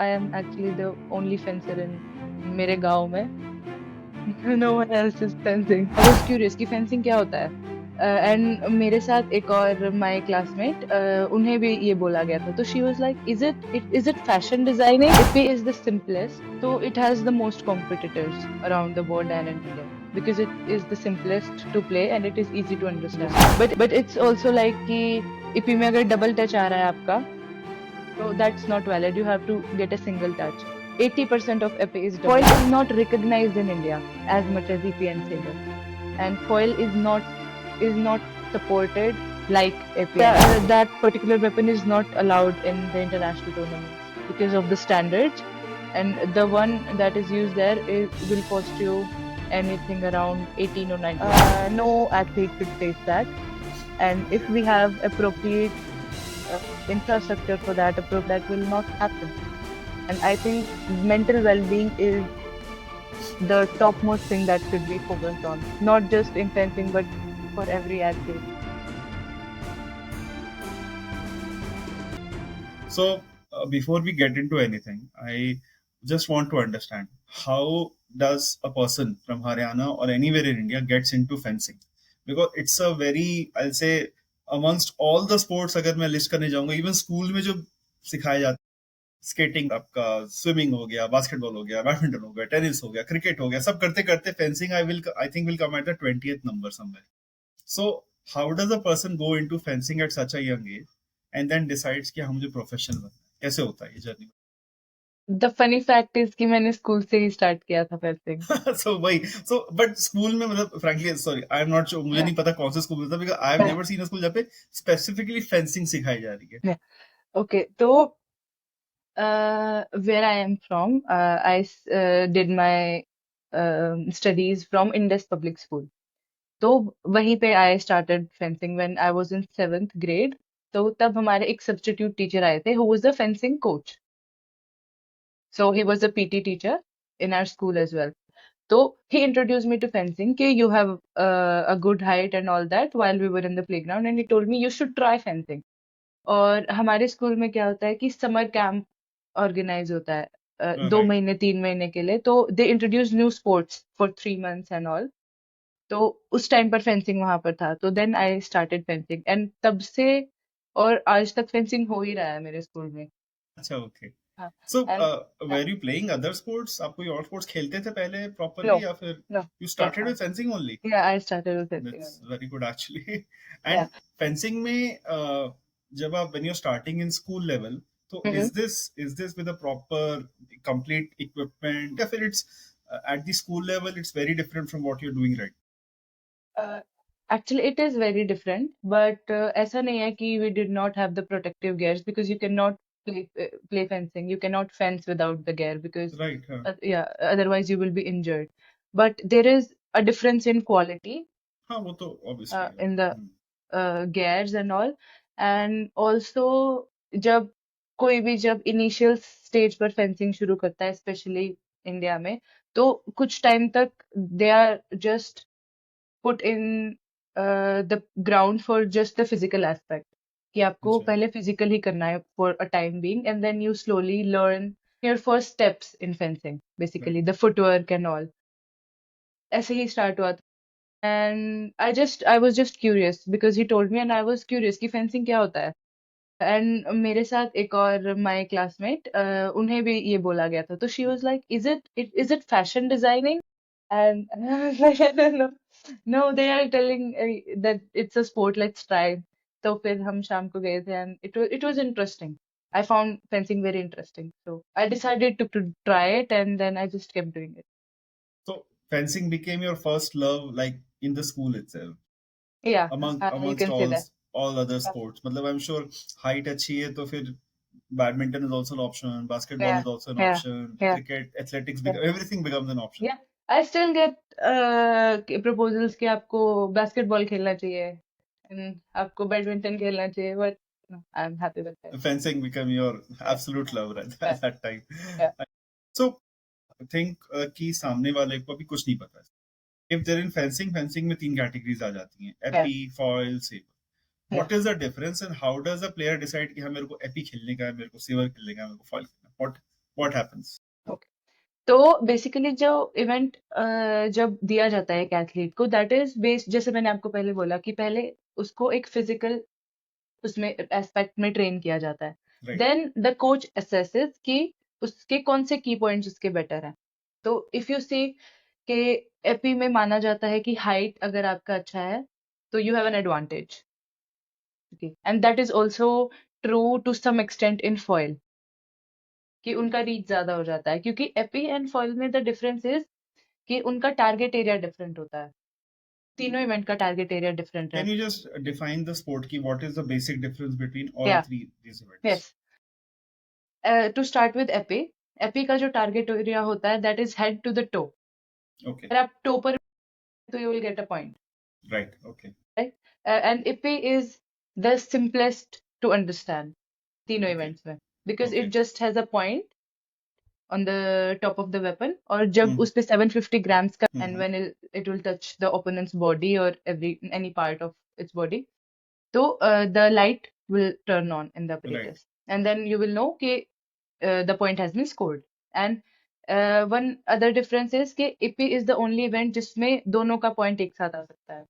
I am actually the only fencer in मेरे गांव में. No one else is fencing. I was curious कि fencing क्या होता है. And मेरे साथ एक और my classmate उन्हें भी ये बोला गया था. तो she was like, is it fashion designing? Epee is the simplest. So it has the most competitors around the world and in India because it is the simplest to play and it is easy to understand. But it's also like कि Epee में अगर double touch आ रहा है आपका, so that's not valid. You have to get a single touch. 80% of Epee is double. Foil is not recognized in India as much as Epee and Saber, and foil is not supported like Epee. That particular weapon is not allowed in the international tournaments because of the standards, and the one that is used there will cost you anything around 18 or 19. No athlete should face that, and if we have appropriate infrastructure for that will not happen. And I think mental well-being is the topmost thing that should be focused on, not just in fencing, but for every athlete. So, before we get into anything, I just want to understand how does a person from Haryana or anywhere in India gets into fencing? Because it's a very, I'll say, amongst all the sports, अगर मैं list करने जाऊंगा, even school में जो सिखाए जाते हैं, skating आपका, स्विमिंग हो गया, बास्केटबॉल हो गया, बैडमिंटन हो गया, टेनिस हो गया, क्रिकेट हो गया, सब करते करते fencing I think will come at the 20th number somewhere. So how does a person go into fencing at such a young age and then decides कि हाँ मुझे प्रोफेशनल बनना है? कैसे होता है ये journey? The funny fact is कि मैंने स्कूल से ही स्टार्ट किया था fencing. So वही, so but स्कूल में मतलब frankly sorry I am not sure, मुझे नहीं पता कौन से स्कूल में था because I have never seen a school जहाँ पे specifically fencing सिखाई जा रही है. Yeah. Okay, so where I am from, I did my studies from Indus Public School. तो वहीं पे I started fencing when I was in 7th grade. तो तब हमारे एक substitute teacher आए थे who was the fencing coach. So he was a PT teacher in our school as well. So he introduced me to fencing. कि you have a good height and all that while we were in the playground, and he told me you should try fencing. और हमारे school में क्या होता है कि summer camp organise होता है 2 महीने 3 महीने के लिए. तो they introduce new sports for 3 months and all. तो उस टाइम पर फेंसिंग वहां पर था. तो then I started fencing and तब से और आज तक फेंसिंग हो ही रहा है मेरे स्कूल में. अच्छा okay. हाँ. So and were you playing other sports? आप कोई और sports खेलते थे पहले नो properly या फिर no you started with fencing only? या I started with fencing. That's very good actually. या. And fencing में जब आप when you're starting in school level, तो is this with a proper complete equipment? या फिर it's at the school level it's very different from what you're doing right? Actually, it is very different, but ऐसा नहीं है कि we did not have the protective gears because you cannot play fencing. You cannot fence without the gear because Right. हाँ. yeah, otherwise you will be injured. But there is a difference in quality हाँ वो तो obviously है. in the gears and all, and also जब कोई भी जब initial stage पर fencing शुरू करता है, especially इंडिया में, तो कुछ टाइम तक they are just put in the ground for just the physical aspect. कि आपको अच्छा. पहले physical ही करना है for a time being, and then you slowly learn your first steps in fencing, basically the footwork and all. ऐसे ही start हुआ था. And I was just curious because he told me and I was curious कि fencing क्या होता है. And मेरे साथ एक और माय क्लासमेट उन्हें भी ये बोला गया था. तो she was like, is it fashion designing? And no no, they are telling that it's a sport, let's try. तो फिर हम शाम को गए थे and it was interesting. I found fencing very interesting, so I decided to try it, and then I just kept doing it. So fencing became your first love like in the school itself Yeah, you amongst can say that. all other sports. मतलब I'm sure height अच्छी है तो फिर badminton is also an option, basketball Yeah, is also an yeah, option, yeah, cricket, athletics, yeah. everything becomes an option. Yeah, I still get proposals कि आपको basketball खेलना चाहिए and आपको बैडमिंटन खेलना चाहिए, but no, I'm happy with it. Fencing became your Yeah, absolute love at yeah, that time. yeah, So I think कि सामने वाले को अभी कुछ नहीं पता है. If they're in fencing, fencing में तीन categories आ जाती हैं, yeah, epee, foil, saber. yeah. What is the difference and how does the player decide कि हाँ मेरे को epee खेलने का है, मेरे को saber खेलने का है, मेरे को foil खेलना है? what happens? Okay. तो बेसिकली जो इवेंट जब दिया जाता है एक एथलीट को, दैट इज बेस्ड, जैसे मैंने आपको पहले बोला कि पहले उसको एक फिजिकल उसमें एस्पेक्ट में ट्रेन किया जाता है. Right. Then the coach assesses कि उसके कौन से की पॉइंट्स उसके बेटर हैं. तो इफ यू सी कि एपी में माना जाता है कि हाइट अगर आपका अच्छा है तो you have an advantage. And that is also true to some extent in foil, कि उनका रीच ज्यादा हो जाता है, क्योंकि एपी एंड फॉइल में द डिफरेंस इज कि उनका टारगेट एरिया डिफरेंट होता है. तीनों इवेंट का टारगेट एरिया डिफरेंट है. Can you just define the sport ki what is the basic difference between all या three these events? Yes, to start with epee. Epee का जो टारगेट एरिया होता है that is head to the toe. Okay. अगर आप toe पर तो you will get a point, Right. Okay. Right. And epee is the simplest to understand तीनों Okay. Events में, because it Okay. Just has a point on the top of the weapon, और जब Hmm. उस पे 750 grams का, and Hmm. when it will touch the opponent's body or any part of its body, so the light will turn on in the Right. apparatus, and then you will know कि the point has been scored. And one other difference is कि EP is the only event जिसमें दोनों का point एक साथ आ सकता है.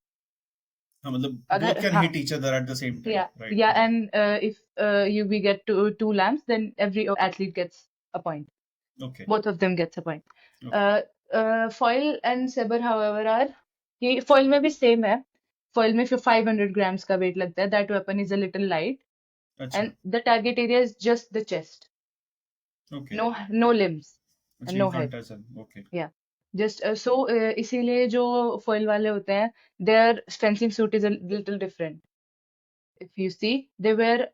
हाँ, मतलब both अगर can हाँ, hit each other at the same time. yeah, Right. yeah, Right. and if we get two lamps, then every athlete gets a point. Okay. Both of them gets a point. Okay. Foil and saber, however, are ये foil में भी same है. Foil में 500 grams का weight लगता है. That weapon is a little light, अच्छा. and the target area is just the chest. Okay. No limbs and अच्छा, you no can't head. touch them. Okay. Yeah. Just so इसीलिए जो foil वाले होते हैं, their fencing suit is a little different. If you see, they wear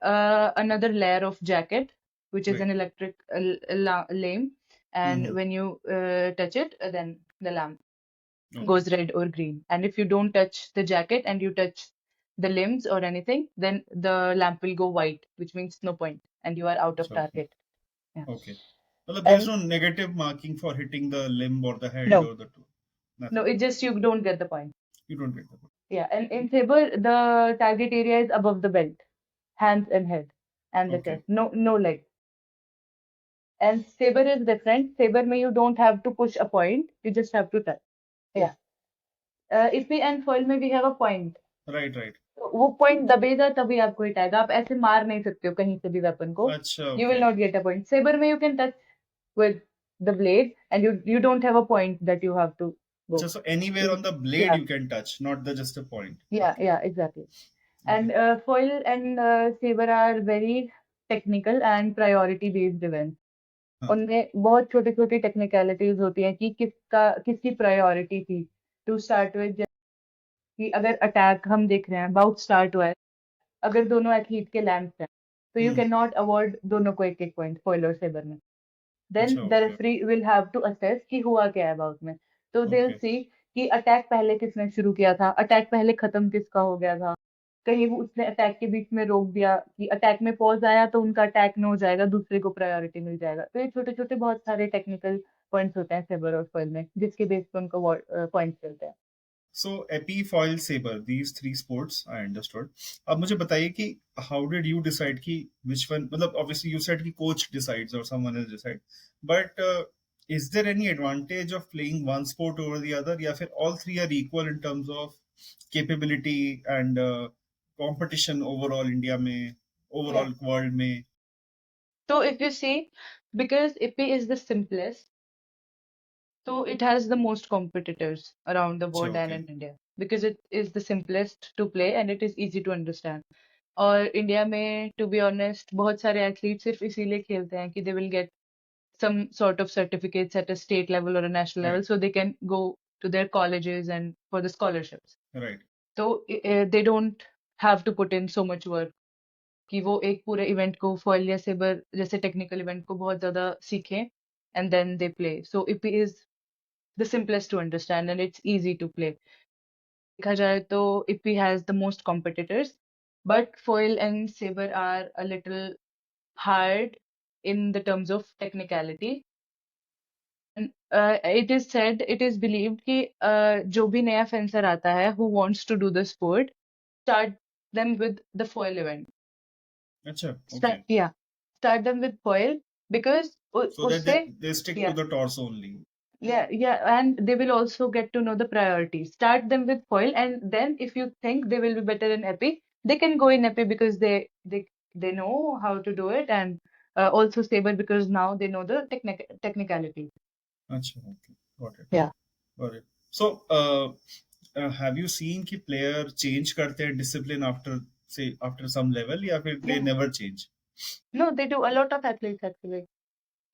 another layer of jacket, which is Right. an electric lame, and Hmm. when you touch it, then the lamp Okay. goes red or green. And if you don't touch the jacket and you touch the limbs or anything, then the lamp will go white, which means no point, and you are out of अच्छा, okay. target. Yeah. Okay. मतलब there's And no negative marking for hitting the limb or the head no, or the toe. no, Nothing. it just you don't get the point. You don't get the point. Yeah, and in saber, the target area is above the belt, hands and head, and the Okay. chest. No leg. And saber is different. Saber में you don't have to push a point. You just have to touch. Yeah. Ippy and foil में we have a point. Right. Right. तो वो point दबेगा तभी आपको hit आएगा. आप ऐसे मार नहीं सकते हो कहीं से भी weapon को. अच्छा. You will Okay. not get a point. Saber में you can touch with the blade, and you don't have a point that you have to go. अच्छा, so anywhere on the blade Yeah, you can touch, not the just a point. yeah, Okay. yeah, exactly. Okay. And foil and saber are very technical and priority based events. हाँ. उनमें बहुत छोटी छोटी technicalities होती हैं कि किसकी priority थी. टू स्टार्ट विद, कि अगर अटैक हम देख रहे हैं, बाउट स्टार्ट हुआ है, अगर दोनों एथलीट के लैंप्स हैं, तो you hmm. Can not award दोनों को एक एक पॉइंट फॉइल और सेबर में. देन अच्छा. The Okay. Referee will have to assess कि हुआ क्या है बाउट में. तो दे विल Okay. सी कि अटैक पहले किसने शुरू किया था, अटैक पहले खत्म किसका हो गया था, कहीं वो उसने अटैक के बीच में रोक दिया कि अटैक में पॉज आया तो उनका अटैक में हो जाएगा, दूसरे को प्रायोरिटी मिल जाएगा. तो ये छोटे छोटे बहुत सारे टेक्निकल पॉइंट्स होते हैं सेबर और फॉइल में, जिसके बेस पे उनको पॉइंट्स मिलते हैं. So Epee, foil, saber, these three sports I understood. अब मुझे बताइए कि how did you decide कि which one, मतलब obviously you said कि coach decides or someone else decide, but is there any advantage of playing one sport over the other या फिर all three are equal in terms of capability and competition overall India में, Yeah. overall world में? So if you see, because Epee is the simplest, so it has the most competitors around the अच्छा, world and okay. in India, because it is the simplest to play and it is easy to understand. और India में to be honest बहुत सारे athlete सिर्फ इसीलिए खेलते हैं कि they will get some sort of certificates at a state level or a national Right. level, so they can go to their colleges and for the scholarships. Right. So they don't have to put in so much work कि वो एक पूरे event को foil या sabre जैसे technical event को बहुत ज्यादा सीखें and then they play. So Ippy is the simplest to understand and it's easy to play. देखा जाए तो Ippy has the most competitors, but foil and saber are a little hard in the terms of technicality. And it is said, it is believed कि जो भी नया fencer आता है who wants to do the sport, start them with the foil event. अच्छा, okay. Start them with foil because So that उससे they stick to yeah. the toss only. Yeah, yeah, and they will also get to know the priorities. Start them with foil, and then if you think they will be better in Epee, they can go in Epee because they know how to do it, and also Saber because now they know the technicality. Acha, okay, got it, Yeah. got it. So have you seen कि player change करते हैं discipline after, say, after some level, या फिर they Yeah. never change? No, they do. A lot of athletes actually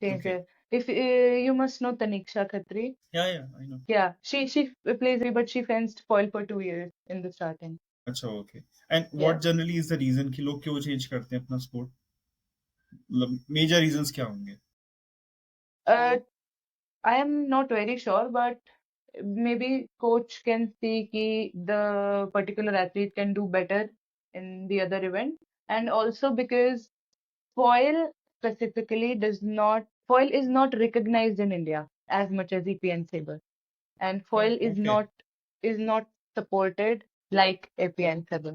change Okay. it. If you must know Tanisha Khatri. Yeah, I know. Yeah, she plays Epee, but she fenced foil for 2 years in the starting. अच्छा, okay. And Yeah. what generally is the reason कि लोग क्यों change करते हैं अपना sport? मतलब major reasons क्या होंगे? Uh, I am not very sure, but maybe coach can see कि the particular athlete can do better in the other event, and also because foil specifically foil is not recognized in India as much as EP and saber, and Oh, foil okay, is not supported like EP and saber.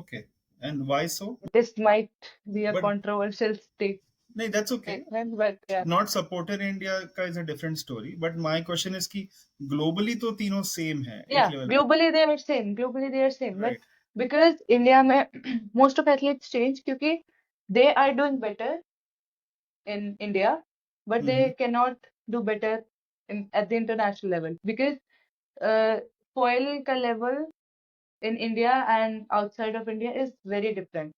okay. And why so? This might be a But controversial नहीं, that's okay. statement, but yeah. Not supported India का is a different story. But my question is कि globally तो तीनों same है, एक Yeah, level पे, globally they are same. Globally they are same. But right? because India में most of athletes change क्योंकि they are doing better in India, but Mm-hmm. they cannot do better at the international level because uh, foil का level in India and outside of India is very different.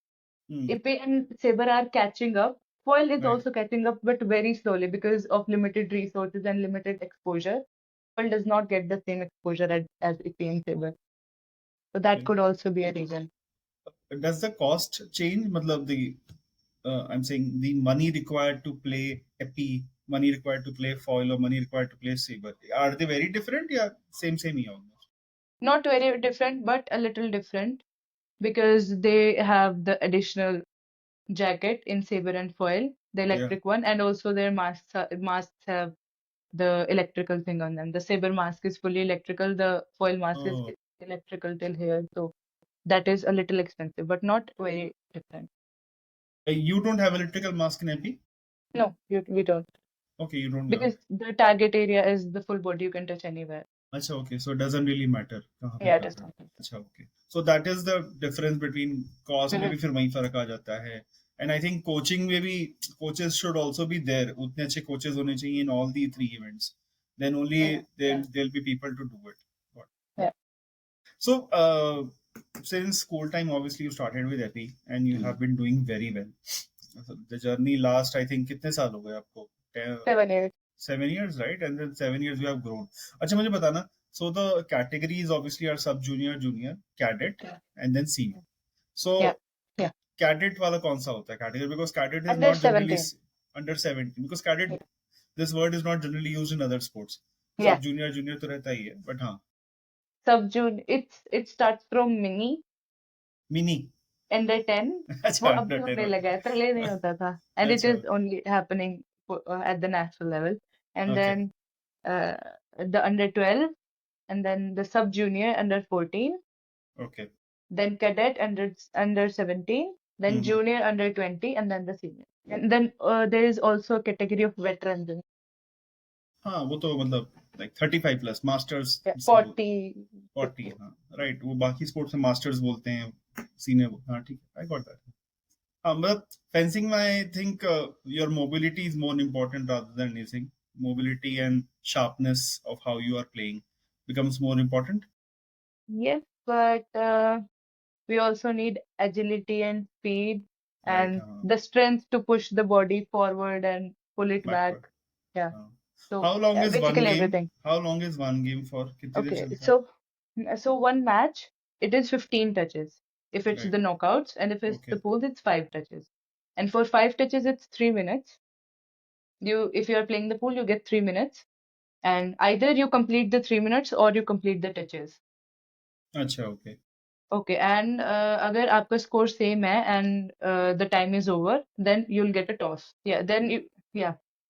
Mm, Ipe and Saber are catching up. Foil is right. also catching up, but very slowly because of limited resources and limited exposure. Foil does not get the same exposure as Ipe and Saber. So that Okay. could also be a reason. Does the cost change? मतलब the I'm saying the money required to play Epi, money required to play foil, or money required to play saber. Are they very different? Yeah, same he almost. Not very different, but a little different because they have the additional jacket in Saber and Foil, the Yeah. electric one, and also their masks have the electrical thing on them. The Saber mask is fully electrical, the Foil mask is Oh, electrical till here, so that is a little expensive, but not very different. you don't have electrical mask in Epi? No, we don't. Okay, you don't have. Because the target area is the full body, you can touch anywhere. अच्छा, okay, so it doesn't really matter कहाँ पे Yeah, it कर does रहे हो. not. अच्छा, okay, so that is the difference between cost में Mhm. भी फिर वहीं फर्क आ जाता है. And I think coaching में भी coaches should also be there. उतने अच्छे coaches होने चाहिए in all the three events. Then only Yeah, yeah, there'll be people to do it. yeah. So since school time, obviously you started with Epi and you have been doing very well. So the journey last, I think, कितने साल हो गए आपको? 7 years. 7 years, right? And then 7 years you have grown. अच्छा, मुझे बताना. So the categories obviously are sub junior, junior, cadet, Yeah, and then senior. So yeah, yeah. cadet वाला कौन सा होता है category? Because cadet is Under not generally 17. under 17. Because cadet, this word is not generally used in other sports. Yeah. Sub junior, junior तो रहता ही है, but हाँ, Subjune, it starts from mini, mini. under 10. वो अच्छा, अब भी under 10 होने लगा है, पहले नहीं होता था. And it अच्छा, is only happening at the national level. And okay, then uh, the under 12, and then the sub junior under 14, okay. then cadet under 17, then hmm. junior under 20, and then the senior. And then there is also a category of veterans. हाँ, वो तो मतलब like 35 plus masters Yeah, सब 40, 40, 50. हाँ, right. वो बाकी sports में masters बोलते हैं, सीनियर, हाँ, ठीक है, I got that. But fencing में I think your mobility is more important rather than anything. Mobility and sharpness of how you are playing becomes more important. Yes, but we also need agility and speed Right, and the strength to push the body forward and pull it back. backward. Yeah. हाँ. So How long is one basically game? everything. How long is one game for? कितनी देर Okay. चलता है? So one match, it is 15 touches. If it's Right. the knockouts, and if it's the Okay. pools, it's 5 touches. And for 5 touches, it's 3 minutes. If you are playing the pool, you get 3 minutes. And either you complete the 3 minutes or you complete the touches. अच्छा, okay. Okay, and अगर आपका score same है and the time is over, then you'll get a toss. Yeah,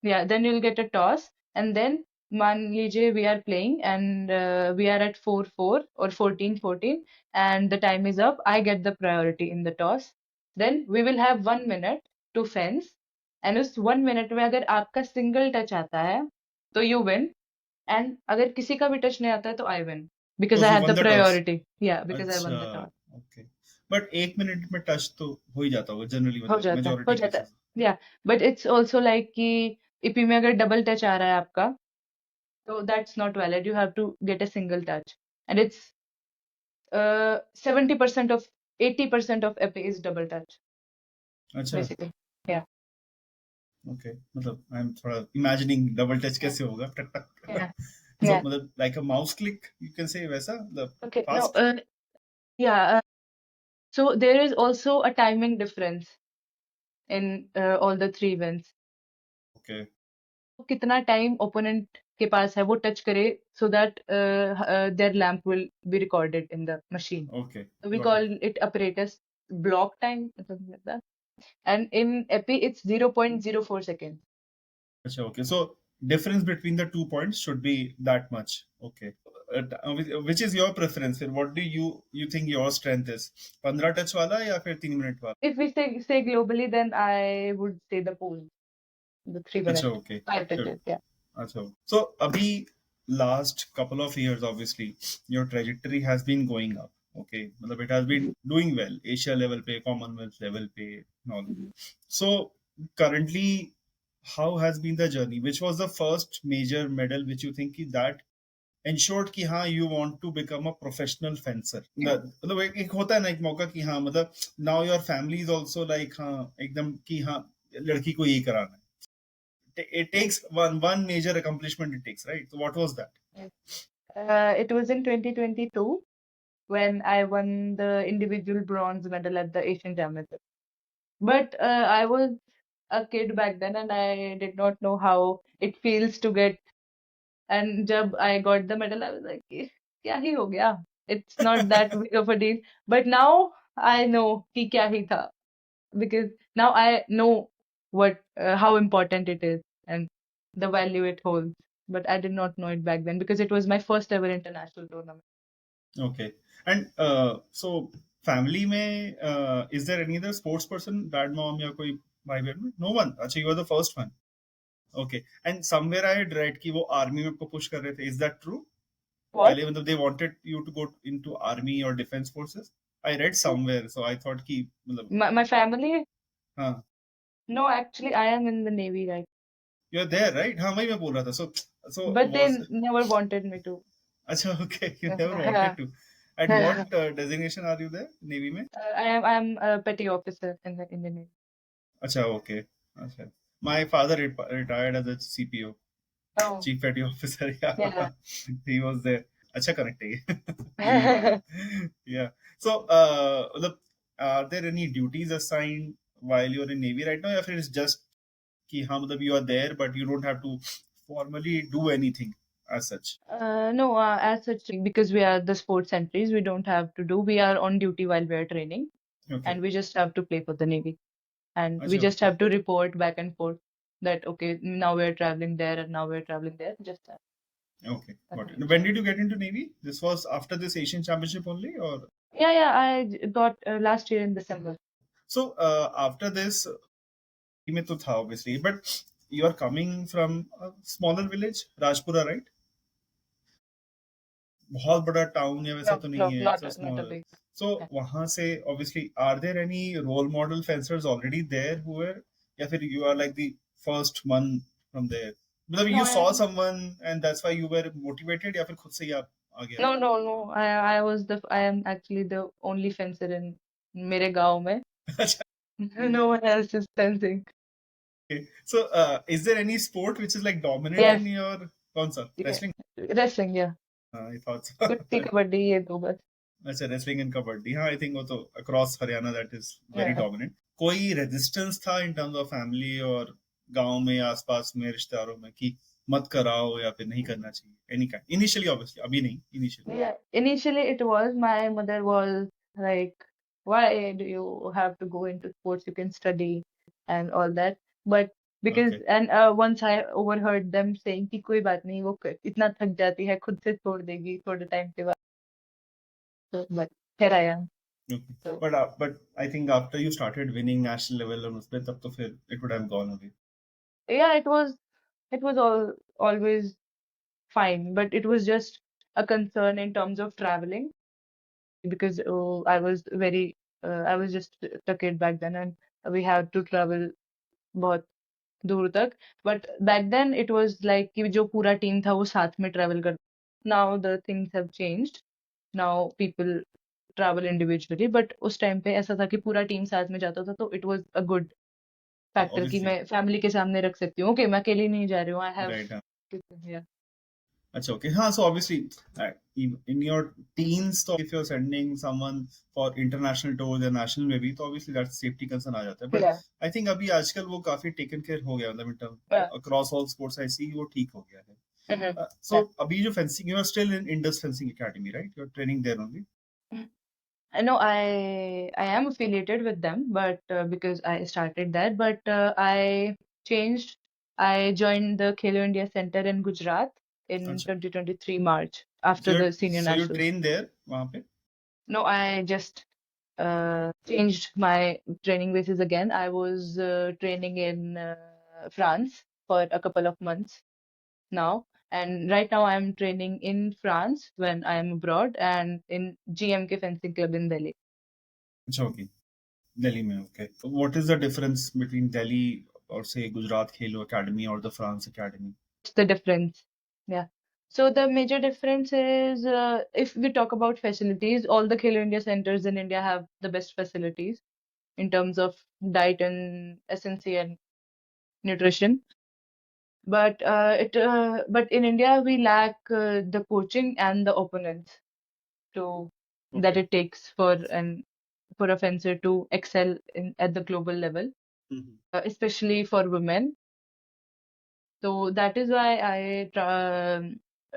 yeah, then you'll get a toss, and then मान लीजिए we are playing and we are at 4-4 or 14-14, and the time is up. I get the priority in the toss. Then we will have 1 minute to fence, and उस 1 minute में अगर आपका single touch आता है तो you win, and अगर किसी का भी टच नहीं आता है तो आई विन, बिकॉज तो I you have won the the toss. Priority, या बिकॉज आई वन अच्छा, the toss. Okay. But 1 minute में टच तो हो ही जाता होगा जनरली, हो मतलब जाता है, हो मेजोरिटी जाता है। केसेस। या बट इट्स ऑल्सो लाइक कि इपी में अगर डबल टच आ रहा है आपका, तो that's not valid, you have to get a single touch, and it's 70% of 80% of Epee is double touch, अच्छा, basically. Yeah, okay. मतलब आई एम थोड़ा इमेजिनिंग डबल टच yeah, कैसे होगा, टक टक। yeah, सो yeah. मतलब like a mouse click you can say, वैसा मतलब Okay, no, fast. yeah. So there is also a timing difference in all the three wins. Okay, कितना time opponent के पास है वो टच करे, so that their lamp will be recorded in the machine. Okay, So we got it. call it apparatus block time, something like that. And in Epee, it's 0.04 seconds. अच्छा, okay. So difference between the two points should be that much. Okay. Which is your preference फिर? What do you you think your strength is? 15 touch वाला या फिर 3 minute वाला? If we say globally, then I would say the pool, the three अच्छा, minute, okay, five good. touches. Yeah. अच्छा, so अभी last couple of years obviously your trajectory has been going up. Okay, मतलब it has been doing well Asia level पे, Commonwealth level पे and all. Mhm. So currently how has been the journey? Which was the first major medal which you think that ensured कि हाँ you want to become a professional fencer? मतलब एक होता है ना एक मौका कि हाँ मतलब now your family is also like हाँ एकदम कि हाँ लड़की को यही कराना है। It Yes. takes one major accomplishment it takes, right? So what was that? Yes. It was in 2022 when I won the individual bronze medal at the Asian Championships. But I was a kid back then, and I did not know how it feels to get. And जब I got the medal, I was like, क्या ही हो गया? It's not that big of a deal. But now I know कि क्या ही था, because now I know what how important it is and the value it holds. But I did not know it back then because it was my first ever international tournament. Okay. And so family में is there any other sports person, dad, mom या कोई भाई बहन में? No one. अच्छा, you were the first one. Okay. And somewhere I had read कि वो army में आपको push कर रहे थे. Is that true? What? पहले मतलब they wanted you to go into army or defense forces. I read somewhere, so I thought कि मतलब My family? हाँ, No, actually, I am in the Navy, right? you're there, right? हाँ, वही मैं बोल रहा था. So But was they never wanted me to. अच्छा, okay. You never wanted to. At what designation are you there? Navy में? I am a petty officer in the Navy. अच्छा, okay. अच्छा, my father retired as a CPO, Oh, Chief Petty Officer. yeah. Yeah, he was there. अच्छा connect है ये। TV वाला। Yeah. So मतलब are there any duties assigned while you're in Navy right now, या फिर it's just कि हाँ मतलब you are there but you don't have to formally do anything as such? No, as such, because we are the sports entries, we don't have to do. We are on duty while we are training, Okay. and we just have to play for the Navy. And we अच्छा, just okay. have to report back and forth that, okay, now we're traveling there and now we're traveling there. Just that. Okay, got Nothing it. else. When did you get into Navy? This was after this Asian Championship only, or? Yeah, yeah, got last year in December. So after this, में तो था obviously, but you are coming from a smaller village, Rajpura, right? बहुत बड़ा town या वैसा No, तो नहीं no, है, it's not a small. big. So Yeah. वहां से obviously are there any role model fencers already there who were, या फिर you are like the first one from there? मतलब No, you saw someone and that's why you were motivated, या फिर खुद से ही आप आ गया? no. I am actually the only fencer in मेरे गांव में. अच्छा, No one else is fencing. okay. So is there any sport which is like dominant Yes, in your, कौन सा? yeah. Wrestling? Wrestling, yeah. I thought so. कुश्ती कबड्डी ये दो बस. अच्छा, रेसलिंग एंड कबड्डी, हाँ आई थिंक वो तो across Haryana that is very Yeah. Dominant. कोई रेजिस्टेंस था इन टर्म्स ऑफ फैमिली और गांव में आसपास में रिश्तेदारों में कि मत कराओ या फिर नहीं करना चाहिए एनी काइंड इनिशियली? ऑब्वियसली अभी नहीं, initially. Yeah, initially it was my mother was like, why do you have to go into sports? You can study and all that. But because okay, and once I overheard them saying कि कोई बात नहीं वो इतना थक जाती है खुद से छोड़ देगी थोड़े टाइम के बाद. So, but here I am. Okay. So But I think after you started winning national level on उसपे तब तो फिर it would have gone away. yeah, it was always fine, but it was just a concern in terms of traveling because I was just a kid back then, and we had to travel बहुत दूर तक. But back then it was like कि जो पूरा team था वो साथ में travel कर. Now the things have changed. Now people travel individually, but उस टाइम पे ऐसा था कि पूरा टीम साथ में जाता था, तो it was a good factor कि Obviously, मैं फैमिली के सामने रख सकती हूँ. Okay, मैं अकेली नहीं जा रही हूँ. I have right. yeah. अच्छा, okay. हाँ, so obviously, in your teens, तो if you're sending someone for international tours या national में भी, तो obviously that safety concern आ जाता है. But Yeah. I think अभी आजकल वो काफी taken care हो गया, मतलब in terms Yeah. across all sports I see वो ठीक हो गया है. So Yeah. अभी जो fencing, you are still in Indus Fencing Academy, right? You're training there only. I know I am affiliated with them, but because I started that, but I changed. I joined the Khelo India Center in Gujarat in अच्छा. 2023 March after So the senior you nationals. train there वहाँ पे? No, I just changed my training bases again. I was training in France for a couple of months now. And right now I'm training in France when I'm abroad and in GMK Fencing Club in Delhi. अच्छा, okay. Delhi में, okay. What is the difference between Delhi or say Gujarat Khelo Academy or the France Academy? The difference. Yeah. So the major difference is if we talk about facilities, all the Khelo India centers in India have the best facilities in terms of diet and SNC and nutrition. But in India we lack the coaching and the opponents to that Okay. it takes for a fencer to excel at the global level, Mm-hmm. especially for women. So that is why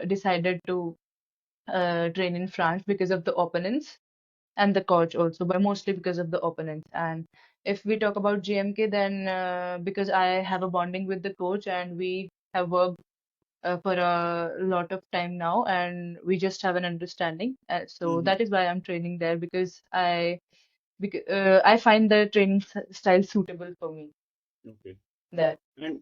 decided to train in France because of the opponents and the coach also, but mostly because of the opponents. And if we talk about GMK, then because I have a bonding with the coach and we have worked for a lot of time now, and we just have an understanding. So Mm-hmm. that is why I'm training there because I find the training style suitable for me Okay. there. And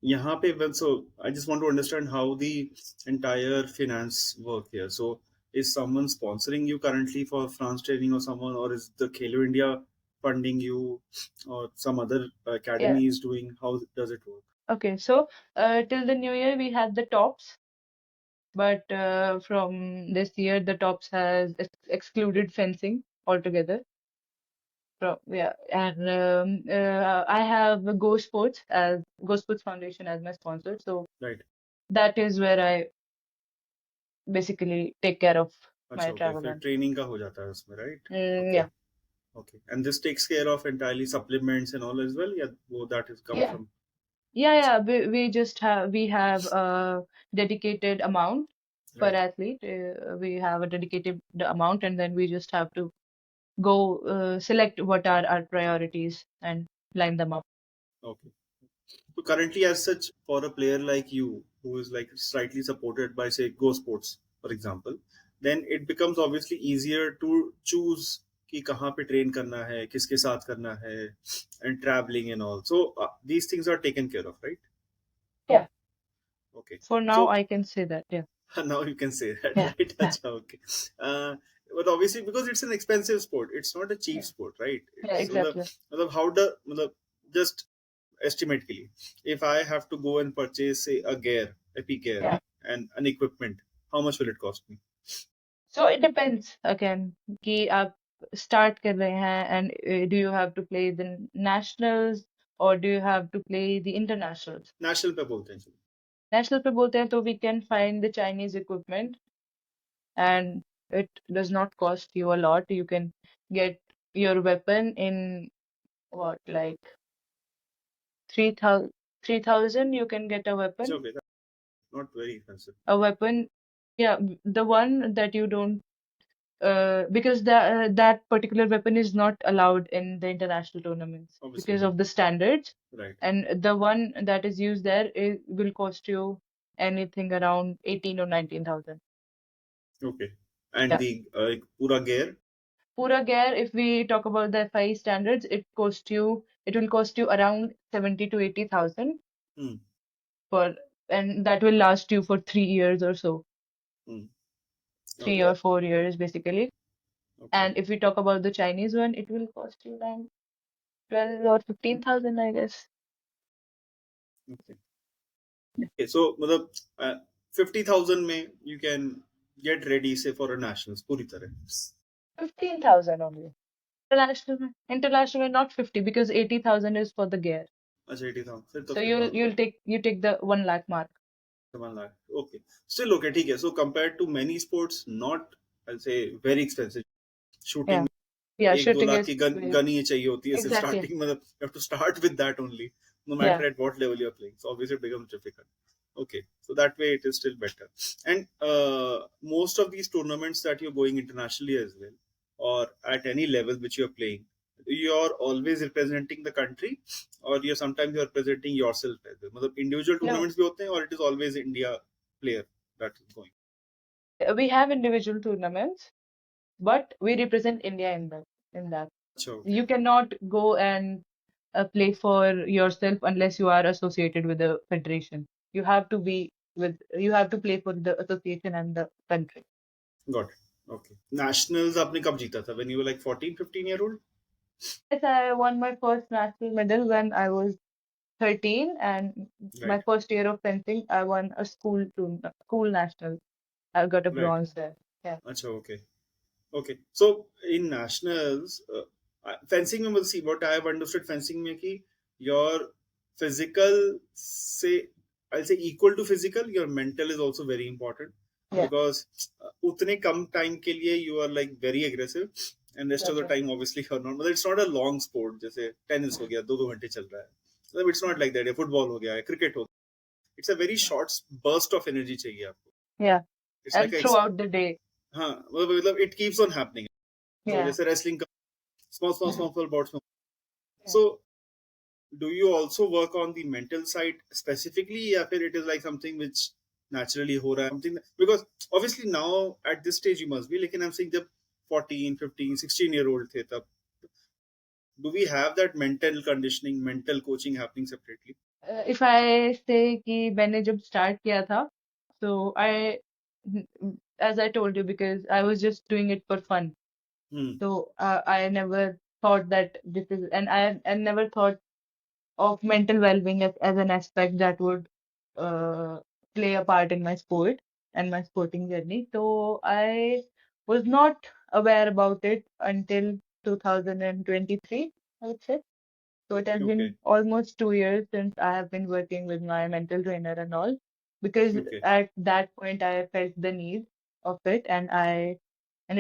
यहाँ पे when so I just want to understand how the entire finance work here. So is someone sponsoring you currently for France training or someone, or is the Khelo India funding you, or some other Yeah. academy is doing? How does it work? Okay. So till the new year, we had the tops. But from this year, the tops has excluded fencing altogether. Yeah, and I have Go Sports Foundation as my sponsor. So Right. that is where I basically take care of अच्छा, my okay. travel फिर and training का हो जाता है उसमें, right? Okay. yeah, Okay. And this takes care of entirely supplements and all as well? Yeah, well, that is come yeah, from. yeah, अच्छा, yeah. We have a dedicated amount per right. athlete. We have a dedicated amount, and then we just have to go select what are our priorities and line them up. Okay. So currently, as such, for a player like you, who is like slightly supported by say Go Sports, for example, then it becomes obviously easier to choose कि कहाँ पे train करना है, किसके साथ करना है, and traveling and all. So these things are taken care of, right? Yeah. Okay. For now, So I can say that. Yeah. now you can say that, Yeah. right? Yeah. Acha, okay. Uh, but obviously, because it's an expensive sport, it's not a cheap Yeah. sport, right? Yeah. So the Exactly. how the just estimatically, if I have to go and purchase say a gear, Epee gear, Yeah. and an equipment, how much will it cost me? So it depends again कि आप start कर रहे हैं and do you have to play the nationals or do you have to play the internationals? National पे बोलते हैं चलो. National पे बोलते हैं तो we can find the Chinese equipment and it does not cost you a lot. You can get your weapon in what like 3,000 3,000 you can get a It's weapon. okay, that's not very expensive. A weapon, yeah, the one that you don't because that particular weapon is not allowed in the international tournaments Obviously, because of the standards, right? and the one that is used there will cost you anything around 18 or 19,000. Okay. And Yeah. the pura gear. Pura gear, if we talk about the FIE standards, it will cost you around 70 to 80,000 Hmm. for, and that will last you for 3 years or so, Hmm. three Okay. or 4 years basically. Okay. And if we talk about the Chinese one, it will cost you around 12 or 15,000, I guess. Okay. Okay. So, मतलब 50,000 में you can get ready say for a nationals पूरी तरह. 15,000 only. International, not 50 because 80,000 is for the gear. अच्छा 80,000 फिर तो So फिर बहुत you take the 1 lakh mark. 1 lakh. Okay. Still okay. ठीक है. So compared to many sports, not I'll say very expensive. Shooting Yeah. Yeah, एक दो shooting lakh is की गन ही चाहिए होती है सिर्फ exactly. स्टार्टिंग मतलब you have to start with that only no Yeah. matter at what level you're playing, so obviously it becomes difficult. Okay, so that way it is still better. And most of these tournaments that you're going internationally as well, or at any level which you're playing, you're always representing the country, or you're representing yourself as well, मतलब individual No, tournaments भी होते हैं, or it is always India player that is going. we have individual tournaments, but we represent India in that. अच्छा okay. You cannot go and play for yourself unless you are associated with the federation. You have to play for the association and the country. Got it. Okay. Nationals आपने कब जीता था? When you were like 14, 15 year old? Yes, I won my first national medal when I was 13, and Right. my first year of fencing, I won a school national. I got a Right. bronze there. Yeah. अच्छा, okay. Okay. So in nationals, fencing में see what I have understood fencing में कि your physical say I'll say equal to physical, your mental is also very important Yeah, because उतने कम time के लिए you are like very aggressive and rest of that's the right. time obviously you're not. मतलब it's not a long sport जैसे tennis हो गया 2 घंटे चल रहा है. मतलब it's not like that. या football हो गया, cricket हो गया. It's a very Yeah. short burst of energy चाहिए आपको. Yeah, It's like and a throughout the day. हाँ मतलब it keeps on happening. So Yeah. जैसे wrestling का small bouts में. Yeah. So do you also work on the mental side specifically या फिर it is like something which naturally हो रहा है something because obviously now at this stage you must be लेकिन I'm saying जब 14, 15, 16 year old थे तब do we have that mental conditioning mental coaching happening separately? If I say कि मैंने जब start किया था, so as I told you, because I was just doing it for fun. Hmm. So I never thought that this is, and I never thought of mental well-being as an aspect that would uh, play a part in my sport and my sporting journey. So I was not aware about it until 2023, I would say. So it has Okay. been almost 2 years since I have been working with my mental trainer and all, because Okay. at that point I felt the need of it, and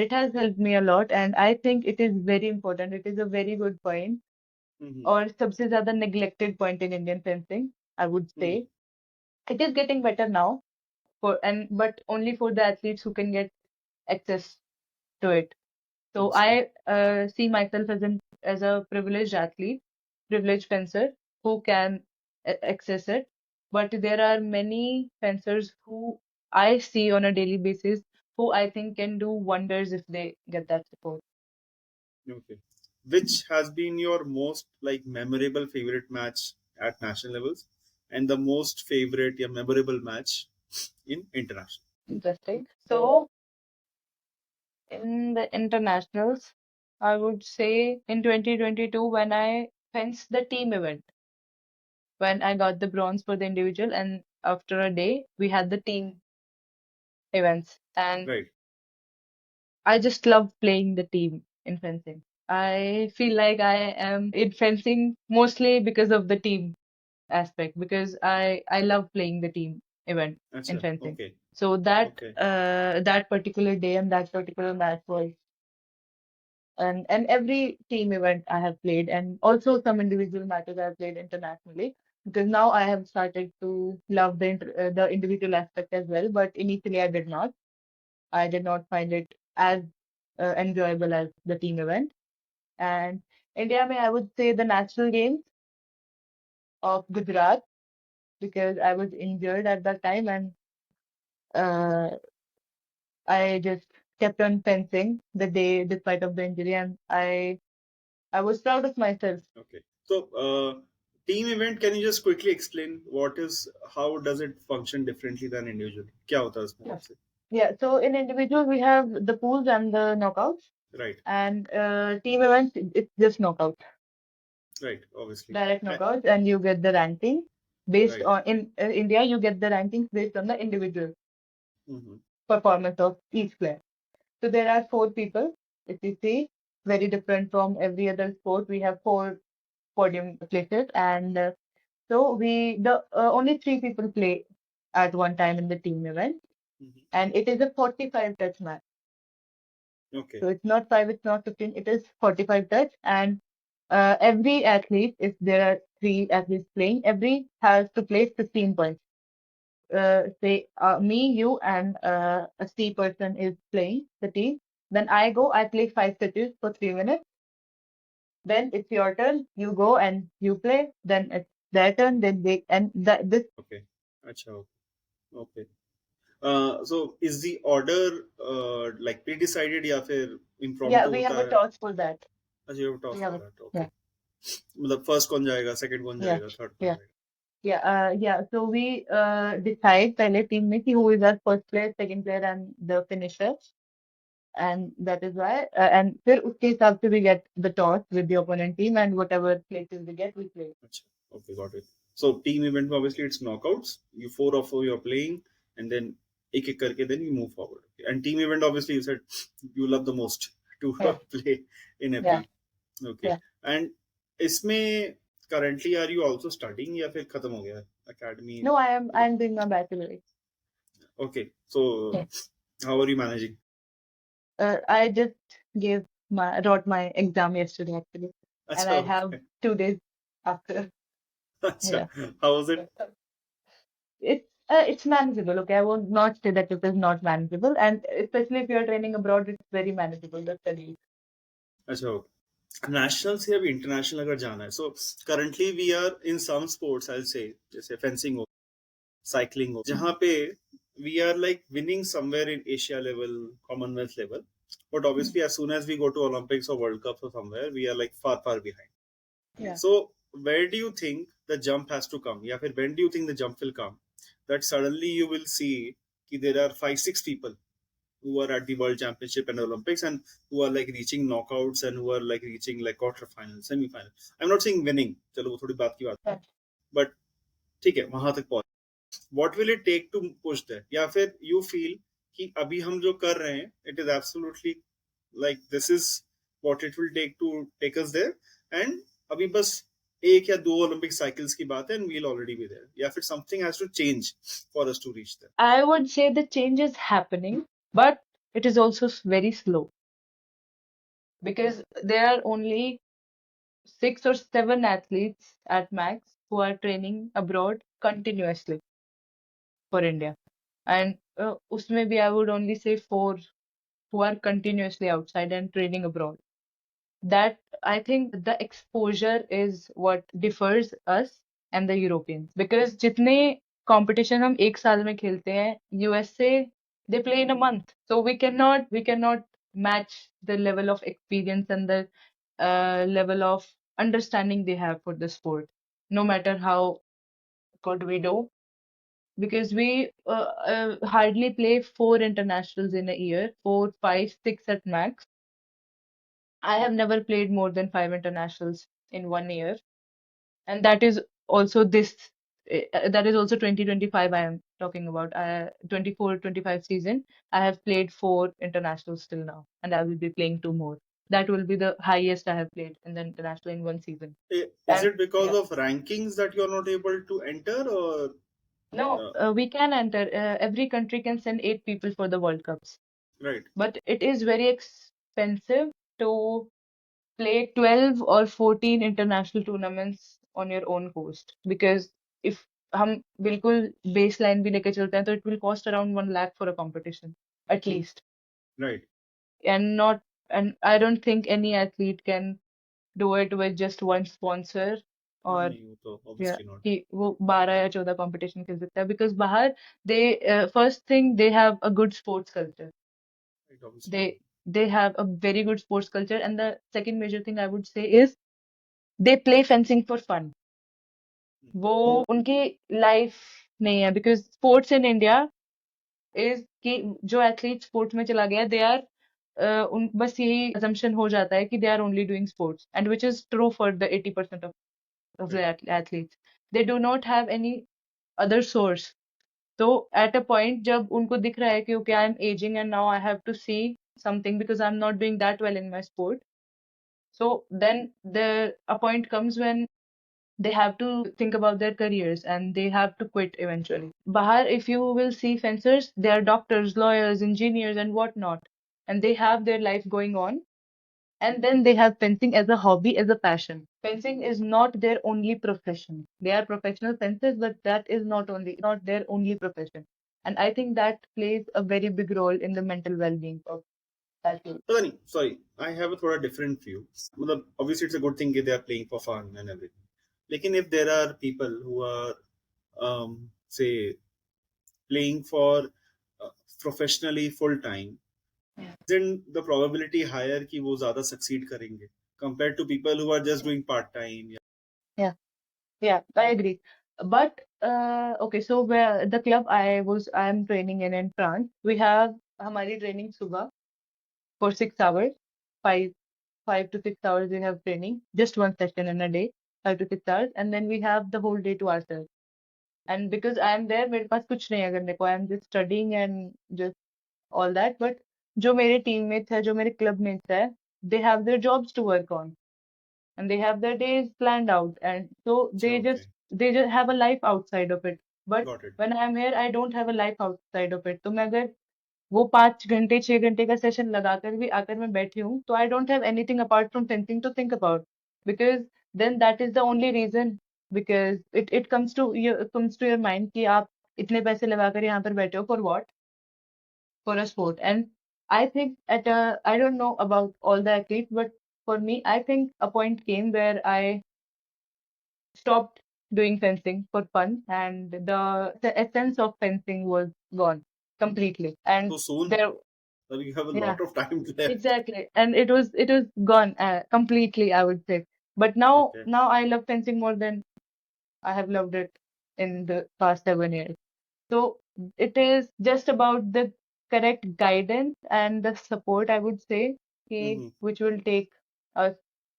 it has helped me a lot. And I think it is very important. It is a very good point, Hmm. or सबसे ज़्यादा neglected point in Indian fencing, I would Hmm. say. It is getting better now, but only for the athletes who can get access to it. So Understood. I see myself as a privileged athlete, privileged fencer who can access it. But there are many fencers who I see on a daily basis who I think can do wonders if they get that support. Okay. Which has been your most like memorable favorite match at national levels and the most favorite yeah, memorable match in international? Interesting. So in the internationals, I would say in 2022 when I fenced the team event, when I got the bronze for the individual, and after a day we had the team events. And Right. I just love playing the team in fencing. I feel like I am in fencing mostly because of the team aspect, because I love playing the team event in Acha. fencing. Okay. So Okay. that particular day and that particular match was, and every team event I have played, and also some individual matches I have played internationally, because now I have started to love the individual aspect as well. But initially I did not. I did not find it as enjoyable as the team event. And India, may I would say the national games of Gujarat, because I was injured at that time, and uh, I just kept on fencing the day despite of the injury, and I was proud of myself. Okay. So, team event, can you just quickly explain what is, how does it function differently than individual? क्या होता है उसमें Yeah. आपसे? Yeah, so in individual we have the pools and the knockouts, Right, and team events it's just knockout, right, obviously. direct knockouts, and you get the ranking based Right. on in India you get the rankings based on the individual Mm-hmm. performance of each player. So there are four people, if you see, very different from every other sport. We have four podium places, and so we the only three people play at one time in the team event, Mm-hmm. and it is a 45 touch match. Okay. So it's not five, it's not 15, it is 45 touch, and every athlete, if there are three athletes playing, every has to play 15 points. Say me, you, and a C person is playing the team. Then I go, I play five touches for 3 minutes. Then it's your turn. You go and you play. Then it's their turn. Then they and that this. Okay. अच्छा, okay. So is the order like pre-decided या फिर Yeah, impromptu we have होता a है? toss for that. अच्छा, you have We toss have for a that. yeah, Okay. मतलब first कौन जाएगा, second कौन yeah, जाएगा, third कौन yeah, जाएगा? yeah. So we decide पहले team में कि who is our first player, second player, and the finisher. And that is why and फिर उसके हिसाब से we get the toss with the opponent team, and whatever places we get we play. अच्छा, okay, got it. So team event में obviously it's knockouts. You four of you are playing, and then एक एक करके then you move forward. Okay. And team event obviously you said you love the most to Yeah, play in yeah, Epee. Okay. yeah. And इसमें currently are you also studying या फिर खत्म हो गया है academy? No, I'm doing my bachelor's. Okay. So Yeah. how are you managing? I just wrote my exam yesterday actually, and अच्छा, I have okay. 2 days after. अच्छा, Yeah, how was it? it's manageable. Okay, I will not say that it is not manageable, and especially if you are training abroad, it's very manageable. The study. अच्छा, okay. National से अभी international अगर जाना है, so currently we are in some sports, I say जैसे fencing हो, cycling हो, जहाँ पे we are like winning somewhere in Asia level, Commonwealth level, but Hmm. Obviously as soon as we go to Olympics और world cup और somewhere we are like far far behind. Yeah. So where do you think the jump has to come, या फिर when do you think the jump will come that suddenly you will see कि there are 5 6 people who are at the world championship and Olympics and who are like reaching knockouts and who are like reaching like quarterfinals, semi-finals. I'm not saying winning, चलो वो थोड़ी बात की बात है, Yeah. but ठीक है वहां तक पहुंच. What will it take to push that? या फिर you feel कि अभी हम जो कर रहे हैं it is absolutely like this is what it will take to take us there, and अभी बस एक या दो ओलंपिक साइकिल्स की बात है and we'll already be there, या फिर something has to change for us to reach there? I would say the change is happening, but it is also very slow because there are only 6 or 7 athletes at max who are training abroad continuously for India. And usme bhi I would only say 4 who are continuously outside and training abroad. That I think the exposure is what differs us and the Europeans. Because जितने competition हम एक साल में खेलते हैं, USA they play in a month. So we cannot match the level of experience and the level of understanding they have for the sport, no matter how good we do. Because we hardly play 4 internationals in a year, 4, 5, 6 at max. I have never played more than 5 internationals in one year, and that is also that is also 2025 I am talking about. 24-25 season, I have played 4 internationals till now, and I will be playing 2 more. That will be the highest I have played in the international in one season. Is And it because yeah, of rankings that you're not able to enter, or no, we can enter. Every country can send 8 people for the World Cups, right? but it is very expensive to play 12 or 14 international tournaments on your own coast, because if हम बिल्कुल baseline भी लेके चलते हैं तो it will cost around 1 lakh for a competition at least, Right. and not and I don't think any athlete can do it with just one sponsor, हाँ or नहीं, वो तो yeah obviously not. कि वो 12 या 14 competition खेल सकता है, because बाहर they first thing they have a good sports culture. obviously. They have a very good sports culture, and the second major thing I would say is they play fencing for fun. वो उनकी life नहीं है, because sports in India is कि जो athlete sports में चला गया, they are उन बस यही assumption हो जाता है कि they are only doing sports, and which is true for the 80% of the Right. athletes. They do not have any other source. So at a point जब उनको दिख रहा है कि okay, I'm aging and now I have to see something because I'm not doing that well in my sport. So then a point comes when they have to think about their careers and they have to quit eventually. Bahar, if you will see fencers, they are doctors, lawyers, engineers, and whatnot, and they have their life going on. And then they have fencing as a hobby, as a passion. Fencing is not their only profession. They are professional fencers, but that is not their only profession. And I think that plays a very big role in the mental well-being of athletes. पता नहीं, sorry, I have a थोड़ा different view. मतलब obviously it's a good thing that they are playing for fun and everything. लेकिन if there are people who are say playing for professionally full time, Yeah. isn't the probability higher कि वो ज़्यादा succeed करेंगे compared to people who are just doing part time? Yeah. Yeah, I agree. But okay, so where the club I'm training in France, we have हमारी training सुबह for 6 hours, five 5 to 6 hours we have training, just one session in a day, 5 to 6 hours, and then we have the whole day to ourselves. And because I am there, मेरे पास कुछ नहीं है करने को, I am just studying and just all that. But जो मेरे teammates है, जो मेरे club mates है, they have their jobs to work on and they have their days planned out, and so Okay, they just have a life outside of it. But got it. when I'm here, I don't have a life outside of it. तो मैं अगर वो 5 घंटे 6 घंटे का session लगाकर भी आकर मैं बैठी हूँ, तो I don't have anything apart from fencing to think about, because then that is the only reason, because it comes to your mind कि आप इतने पैसे लगाकर यहाँ पर बैठे हो for what, for a sport. And I think I don't know about all the athletes, but for me, I think a point came where I stopped doing fencing for fun, and the essence of fencing was gone completely. And So soon, there, so you have a yeah, lot of time left. exactly. And it was gone completely, I would say. But Okay, now I love fencing more than I have loved it in the past 7 years. So it is just about the correct guidance and the support, I would say, mm-hmm. which will take us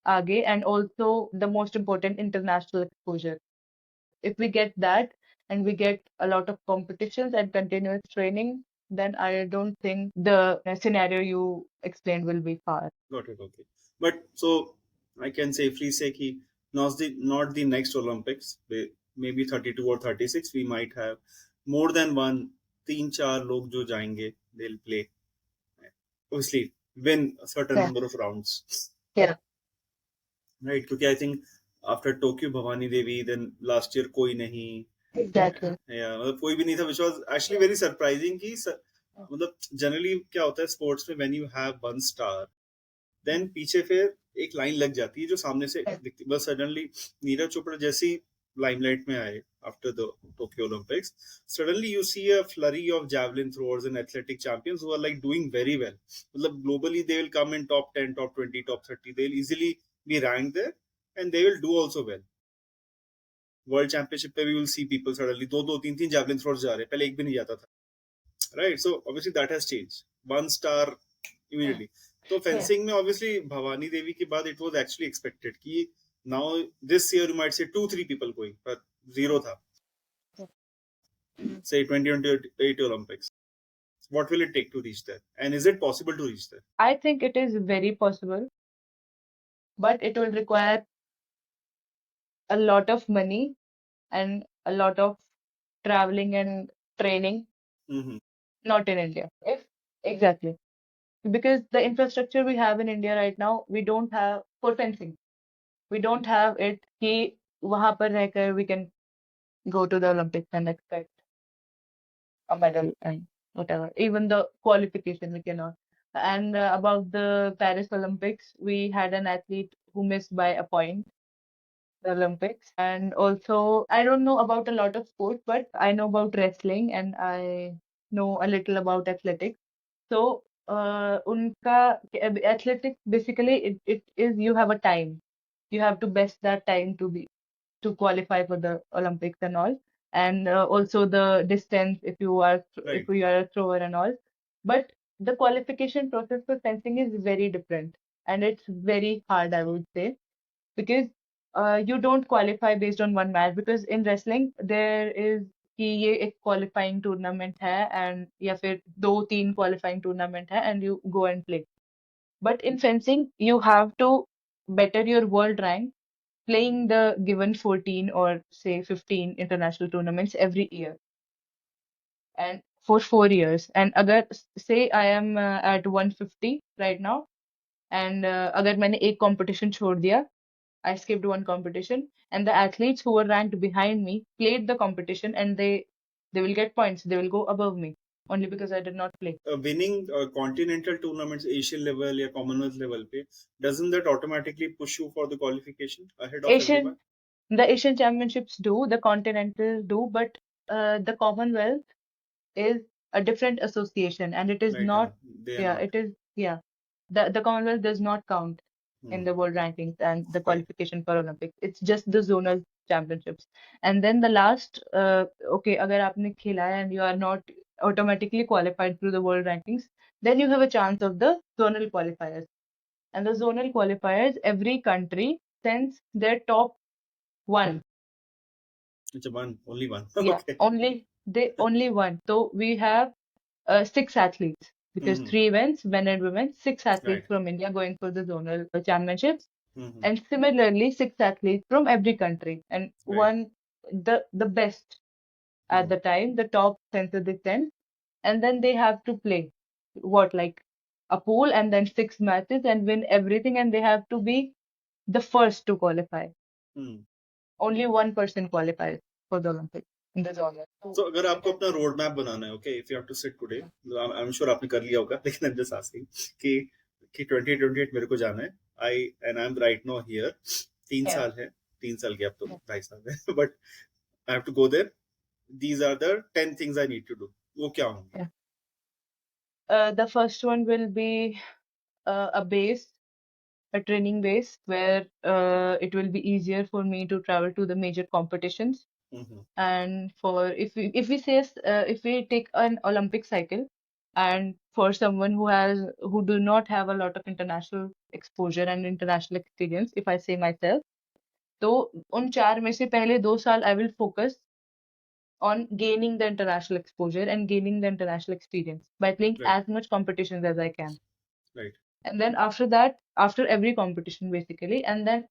aage, and also the most important, international exposure. If we get that and we get a lot of competitions and continuous training, then I don't think the scenario you explained will be far. Got it. Okay, but so I can safely say कि not the next Olympics, maybe 32 or 36, we might have more than one, तीन चार लोग जो जाएंगे, they'll play, obviously win a certain Yeah, number of rounds, yeah, right? क्योंकि I think after Tokyo Bhavani Devi, then last year कोई नहीं, exactly. yeah, मतलब कोई भी नहीं था, which was actually very surprising कि मतलब generally क्या होता है sports में, when you have one star, then पीछे फिर एक लाइन लग जाती है जो सामने से दिखती, बस सडनली नीरज चोपड़ा जैसी लाइमलाइट में आए after the Tokyo Olympics, suddenly you see a flurry of javelin throwers and athletic champions who are like doing very well. मतलब globally they will come in top 10, top 20, top 30, they'll easily be ranked there and they will do also well. World championship पे भी will see people suddenly दो दो तीन तीन javelin throwers जा रहे हैं, पहले एक भी नहीं जाता था, right? So obviously that has changed, one star immediately. तो Yeah. fencing में obviously भवानी देवी के बाद it was actually expected कि now this year you might say 2-3 people going, but zero था, say 2028 Olympics. What will it take to reach there, and is it possible to reach there? I think it is very possible, but it will require a lot of money and a lot of traveling and training, Mm-hmm. not in India. If exactly, because the infrastructure we have in India right now, we don't have for fencing. We don't have it कि वहां पर रहकर we can go to the Olympics and expect a medal and whatever. Even the qualification we cannot. And about the Paris Olympics, we had an athlete who missed by a point the Olympics. And also, I don't know about a lot of sports, but I know about wrestling and I know a little about athletics. So उनका athletics basically it is you have a time. You have to best that time to qualify for the Olympics and all, and also the distance if Right. you are a thrower and all. But the qualification process for fencing is very different, and it's very hard, I would say, because you don't qualify based on one match. Because in wrestling there is कि ये एक qualifying tournament है and या फिर दो तीन qualifying tournament है and you go and play. But in fencing you have to better your world rank playing the given 14 or say 15 international tournaments every year and for 4 years. And अगर say I am at 150 right now and अगर मैंने एक competition छोड़ दिया, I skipped one competition, and the athletes who were ranked behind me played the competition, and they will get points. They will go above me only because I did not play. Winning continental tournaments, Asian level या Commonwealth level पे, doesn't that automatically push you for the qualification ahead of everyone? Asian, the Asian Championships do, the Continental do, but the Commonwealth is a different association, and it is Right, not. they are Yeah, not. it is. Yeah, the Commonwealth does not count in Hmm. the world rankings and the Right. qualification for Olympics. It's just the zonal championships. And then the last, okay, अगर आपने खेला है and you are not automatically qualified through the world rankings, then you have a chance of the zonal qualifiers. And the zonal qualifiers, every country sends their top one. It's a one, only one. Yeah, Okay. only one. So we have six athletes because Hmm. three events, men and women, six Right. athletes from India going for the zonal championships, Hmm. and similarly six athletes from every country, and Right. one the best at Hmm. the time, the top center they send, and then they have to play what like a pool and then six matches and win everything, and they have to be the first to qualify. Hmm. Only one person qualifies for the Olympics in the zonal. So So अगर it आपको is. अपना road map बनाना है, okay, if you have to sit today, I'm sure आपने कर लिया होगा, लेकिन I'm just asking कि 2028 मेरे को जाना है, I'm right now here, तीन Yeah. साल है, 3 साल गया, अब तो Yeah. 2.5 साल है, but I have to go there. These are the 10 things I need to do. वो क्या होंगे? Yeah. The first one will be a base, a training base, where it will be easier for me to travel to the major competitions. Mm-hmm. And for if we say if we take an Olympic cycle, and for someone who do not have a lot of international exposure and international experience, if I say myself, तो उन चार में से पहले 2 साल I will focus on gaining the international exposure and gaining the international experience by playing Right, as much competitions as I can. right. And then after that, after every competition basically, and then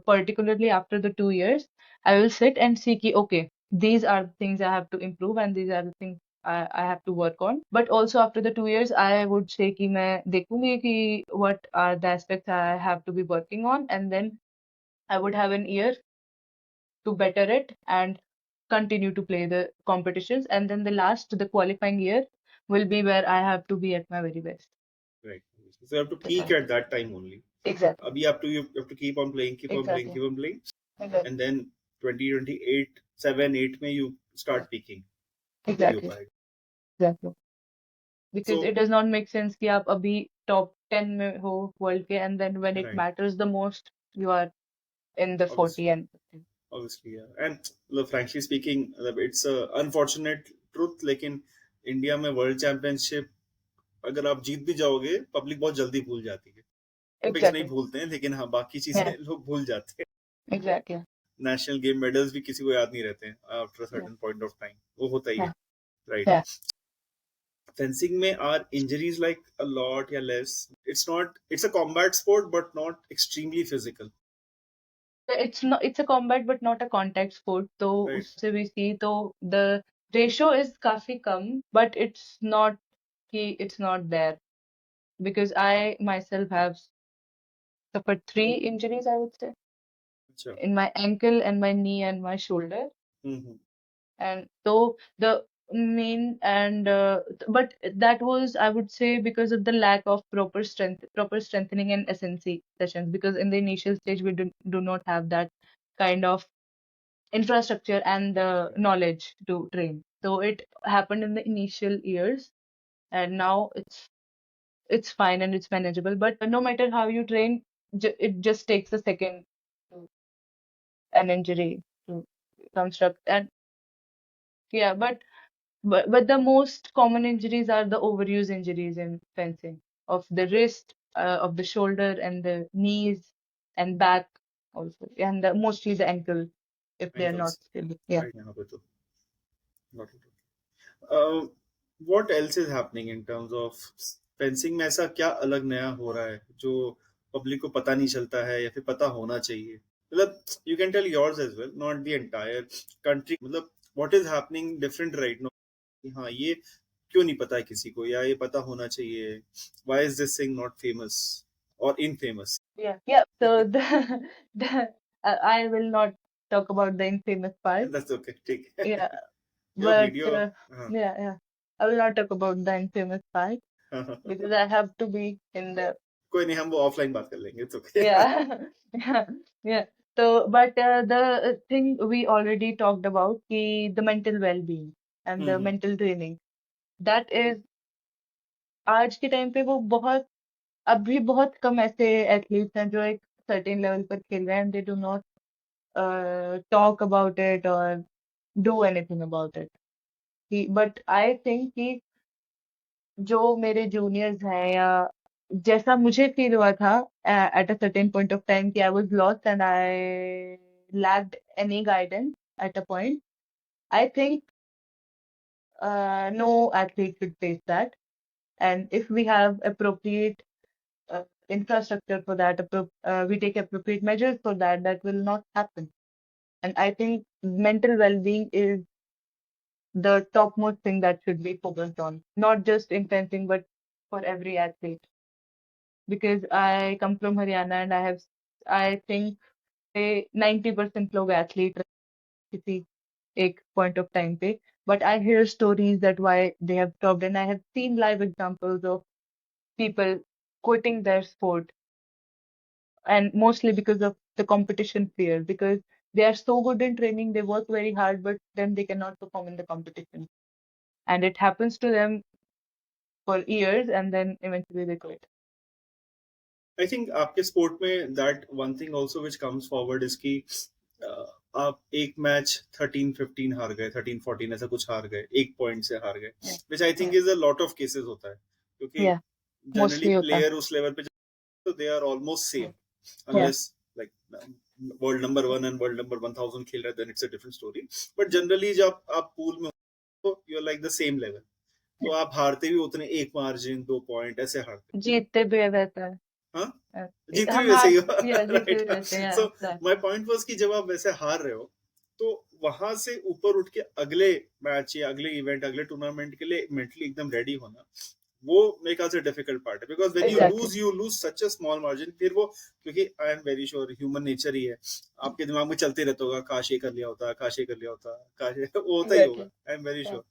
particularly after the 2 years, I will sit and see ki, okay, these are the things I have to improve and these are the things I have to work on. But also after the 2 years, I would say कि मैं देखूंगी कि what are the aspects I have to be working on, and then I would have an year to better it and continue to play the competitions. And then the qualifying year will be where I have to be at my very best. Right. So you have to peak at that time only. Exactly. You have to keep on playing, keep on playing, Exactly. keep on playing, Exactly. and then 2028, 7, 8 में you Yeah. start peaking. तभी हो Exactly. पाएगा. Exactly. Because So it does not make sense कि आप अभी top 10 में हो world के, and then when it right, matters the most, you are in the 40 obviously, and 50. obviously, yeah. And look, frankly speaking, it's a unfortunate truth. लेकिन India में world championship अगर आप जीत भी जाओगे, पब्लिक बहुत जल्दी भूल जाती है. ओलंपिक्स नहीं Exactly. भूलते हैं, लेकिन हाँ बाकी Yeah. चीजें लोग भूल जाते हैं. Exactly. नेशनल गेम मेडल्स भी किसी को याद नहीं रहते हैं after Yeah. Certain point of time. वो होता ही Yeah. है. राइट. Yeah. Fencing में are injuries like a lot या less? It's a combat sport but not extremely physical, It's a combat but not a contact sport. तो right? उससे भी see तो the ratio is काफी कम, but it's not there because I myself have suffered three injuries, I would say, अच्छा. in my ankle and my knee and my shoulder. Hmm. And so the main and but that was, I would say, because of the lack of proper strengthening and SNC sessions, because in the initial stage we do not have that kind of infrastructure and the knowledge to train. So it happened in the initial years, and now it's it's fine and it's manageable. But no matter how you train, it just takes a second to an injury to construct. And yeah, but the most common injuries are the overuse injuries in fencing of the wrist, of the shoulder, and the knees and back also, and mostly the ankle if they are not Ankles. stable. Yeah. Right now, got it. Uh, what else is happening in terms of fencing में ऐसा क्या अलग नया हो रहा है जो public को पता नहीं चलता है या फिर पता होना चाहिए मतलब you can tell yours as well not the entire country मतलब what is happening different right now हाँ ये क्यों नहीं पता है किसी को या ये पता होना चाहिए why is this thing not famous और infamous Yeah, yeah. So the I will not talk about the infamous part. That's okay ठीक है Yeah, योर but वीडियो हाँ yeah, yeah. I will not talk about the infamous part हाँ हाँ because I have to be in the कोई नहीं हम वो offline बात कर लेंगे it's okay yeah, yeah, yeah. So, but the thing we already talked about, the mental well-being and the hmm mental training, that is आज के time पे वो बहुत अभी बहुत कम ऐसे एथलीट्स हैं जो एक सर्टेन लेवल पर खेल रहे हैं, they do not talk about it or do anything about it. But I think कि जो मेरे जूनियर्स हैं या जैसा मुझे फील हुआ था at a certain point of time कि I was lost and I lacked any guidance at a point. I think no athlete should face that. And if we have appropriate infrastructure for that, we take appropriate measures for that, that will not happen. And I think mental well-being is the topmost thing that should be focused on, not just in fencing, but for every athlete. Because I come from Haryana and I think 90% लोग athlete रहे किसी एक point of time पे. But I hear stories that why they have stopped, and I have seen live examples of people quitting their sport, and mostly because of the competition fear, because they are so good in training, they work very hard, but then they cannot perform in the competition. And it happens to them for years and then eventually they quit. I think आपके sport में that one thing also which comes forward is कि आप एक match 13-15 हार गए 13-14 ऐसा कुछ हार गए एक पॉइंट से हार गए Yeah, which I think yeah, is a lot of cases होता है क्योंकि yeah. जनरली Mostly होता है. प्लेयर उस लेवल पे तो they are almost Yeah, same yeah, unless like world number 1 and world number 1000 खेल रहे हैं then it's a different story but generally जब आप पूल में हो you are like the same level तो आप हारते भी उतने एक मार्जिन 2 पॉइंट ऐसे हारते जीतते भी वैसा है. हाँ Uh, जीतते भी हम वैसे हार ही या हो जीतते राइट भी वैसे हैं. सो That. माय पॉइंट वाज कि जब आप वैसे हार रहे हो तो वहां से ऊपर उठ के अगले मैच या अगले इवेंट अगले टूर्नामेंट के लिए मेंटली एकदम रेडी होना वो मेरे ख्याल से डिफिकल्ट पार्ट है because when Exactly. You lose such a small margin फिर वो क्योंकि I am very sure human nature ही है आपके दिमाग में चलते रहता होगा काश ये कर लिया होता काश ये कर लिया होता काश वो होता ही होगा Exactly. I am very Yeah, sure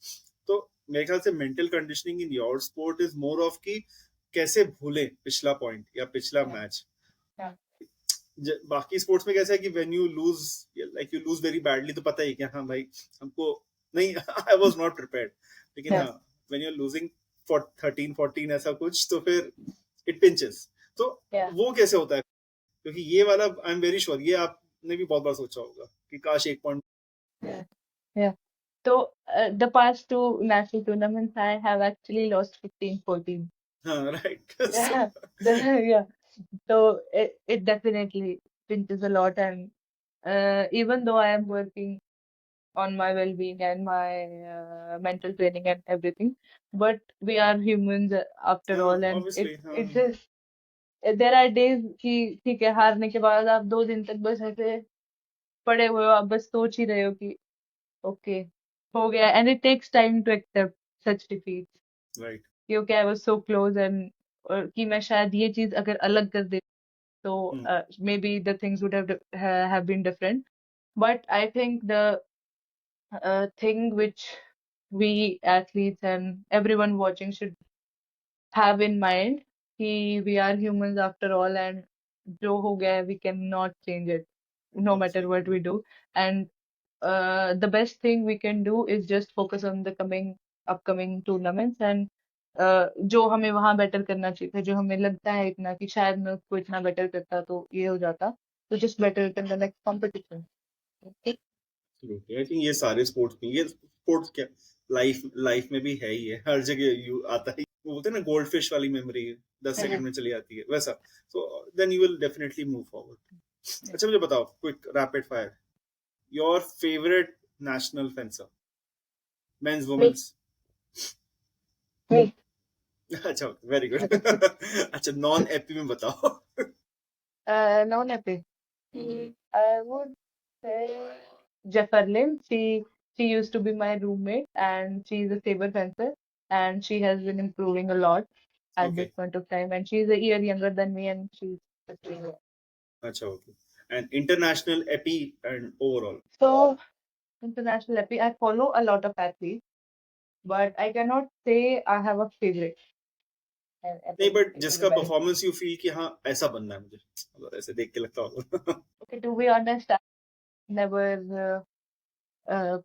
तो मेरे ख्याल से mental conditioning in your sport is more of की कैसे भूले पिछला पॉइंट या पिछला yeah, मैच yeah, बाकी स्पोर्ट्स में कैसा है कि when you lose like you lose very badly तो पता ही कि हाँ भाई हमको नहीं आई वाज नॉट प्रिपेयर्ड लेकिन yeah, हाँ when you are losing for 13-14 ऐसा कुछ तो फिर इट पिंचेस तो yeah, वो कैसे होता है क्योंकि ये वाला आई एम वेरी श्योर ये आपने भी बहुत बार सोचा होगा कि काश एक point yeah, yeah. So the past two national tournaments I have actually lost 15-14. हाँ right so Yeah, yeah. So it definitely pinches a lot, and even though I am working on my well-being and my mental training and everything, but we are humans after हाँ all, and it obviously हाँ it just there are days कि ठीक है हारने के बाद आप 2 दिन तक बस ऐसे पड़े हुए हो, आप बस सोच ही रहे हो कि ओके हो गया, and it takes time to accept such defeats. Right कि okay, I was so close, and कि मैं शायद ये चीज अगर अलग कर देती तो maybe the things would have been different. But I think the thing which we athletes and everyone watching should have in mind कि we are humans after all, and जो हो गया है, we cannot change it no matter obviously what we do. And the best thing we can do is just focus on the upcoming tournaments and जो हमें वहां better करना चाहिए था, जो हमें लगता है इतना कि शायद मैं उसको इतना बेटर करता तो ये हो जाता, तो just better in the next competition. I think ये सारे स्पोर्ट्स में, ये स्पोर्ट्स क्या, लाइफ लाइफ में भी है ही है, हर जगह यू आता है। वो बोलते हैं ना गोल्ड फिश वाली मेमोरी 10 सेकंड में चली आती है, वैसा। So then you will definitely move forward. अच्छा मुझे बताओ, quick rapid fire, your favourite national fencer, men's women's? अच्छा, वेरी गुड। अच्छा, नॉन एपी में बताओ। Non epic, I would say Jefferlin. She used to be my roommate, and she is a saber fencer, and she has been improving a lot at this okay, point of time. And she is a year younger than me, and she's just doing well. अच्छा okay. And international AP and overall? So international epi, I follow a lot of athletes, but I cannot say I have a favorite. And नहीं, epi but is a जिसका very performance you feel कि हाँ ऐसा बनना है मुझे, मतलब ऐसे देख के लगता होगा। okay. To be honest, I never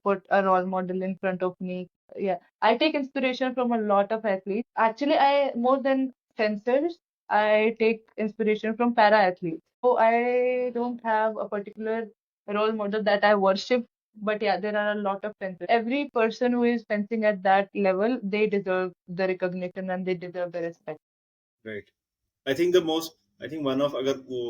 put a role model in front of me. Yeah, I take inspiration from a lot of athletes. Actually, I more than fencers, I take inspiration from para athletes. So I don't have a particular role model that I worship. But yeah, there are a lot of fencers. Every person who is fencing at that level, they deserve the recognition and they deserve the respect. Right. I think the most, I think one of, अगर वो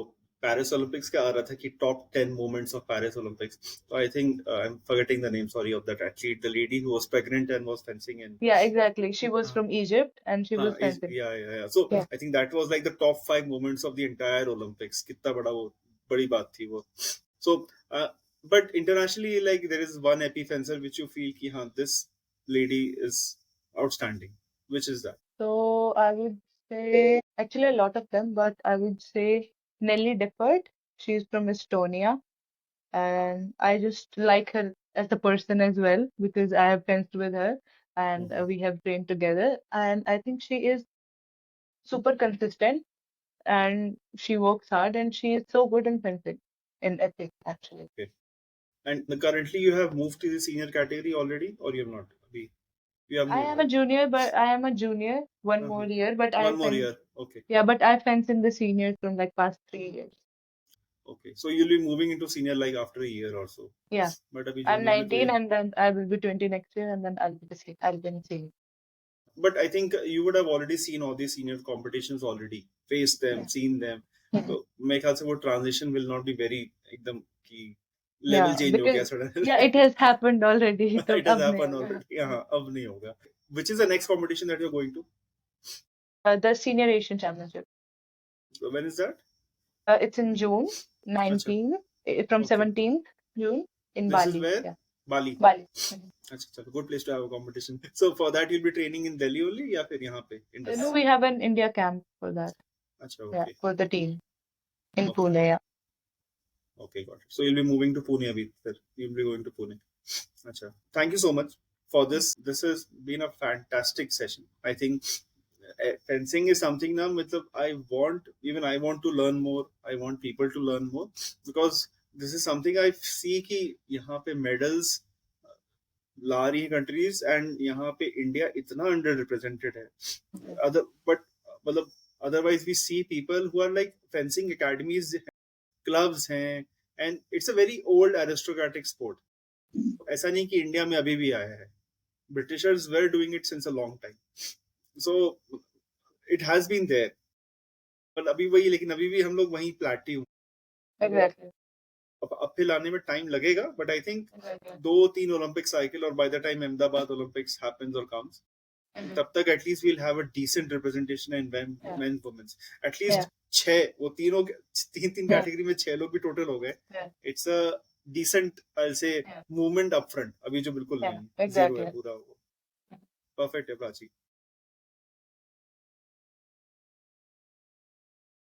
Paris Olympics का आ रहा था कि top 10 moments of Paris Olympics, तो I think I am forgetting the name, sorry, of that athlete, the lady who was pregnant and was fencing in, Yeah, exactly. She was from Egypt and she हाँ was fencing. या so Yeah. I think that was like the top 5 moments of the entire Olympics. कितना बड़ा वो, बड़ी बात थी वो। So but internationally like there is one epee fencer which you feel कि हाँ this lady is outstanding, which is that? So I would say actually a lot of them, but I would say Nelly Deppert. She's from Estonia, and I just like her as a person as well because I have fenced with her and we have trained together. And I think she is super consistent and she works hard and she is so good in fencing, in ethics actually. Okay. And currently you have moved to the senior category already, or you have not? You have I moved, am a right? junior, but I am a junior one Uh-huh. more year, but I One more fence. year. Okay. Yeah, but I fence in the seniors from like past 3 years. Okay. So you'll be moving into senior like after a year or so. Yeah. But अभी I'm junior में तो 19 ये. and then I will be 20 next year and then I'll be in senior. But I think you would have already seen all these senior competitions already, faced them, Yeah. seen them. Mhm. तो मेरे ख्याल से वो transition will not be very एकदम कि level Yeah, change हो because गया थोड़ा। yeah, it has happened already. तो It has अब नहीं happened होगा. already. हाँ, अब नहीं होगा. Which is the next competition that you're going to? The Senior Asian Championship. So when is that? It's in June अच्छा. 19, from Okay. 17th June in This is Bali. where? Yeah, Bali. Bali. Mhm. अच्छा चलो, good place to have a competition. So for that you'll be training in Delhi only या फिर यहाँ पे Indus? No, we have an India camp for that. अच्छा Yeah, okay for the team in okay Pune. Yeah. Okay got it. So you'll be moving to Pune अभी, फिर you'll be going to Pune। अच्छा, thank you so much for this has been a fantastic session, I think। fencing is something now, मतलब I want to learn more, I want people to learn more, because this is something I see कि यहाँ पे medals ला रही है countries, and यहाँ पे India इतना under represented है। अदर बट मतलब otherwise we see people who are like fencing academies, clubs हैं, and it's a very old aristocratic sport. ऐसा नहीं कि इंडिया में अभी भी आया है, Britishers were doing it since a long time, so it has been there. पर अभी वही, लेकिन अभी भी हम लोग वहीं प्लाटी हूँ। Exactly. अब फिर लाने में टाइम लगेगा, but I think Exactly. 2-3 Olympic cycle, और by the time Ahmedabad Olympics happens और कम्स, तब तक at least we'll have a decent representation in Yeah. Men's women's. At least 6, वो तीनों तीन तीन Yeah. कैटेगरी में 6 लोग भी टोटल हो गए। Yeah. इट्स अ डिसेंट, आई से, Yeah. Movement up front. अभी जो बिल्कुल Yeah. नहीं, जीरो है Exactly. पूरा वो। परफेक्ट है प्राची।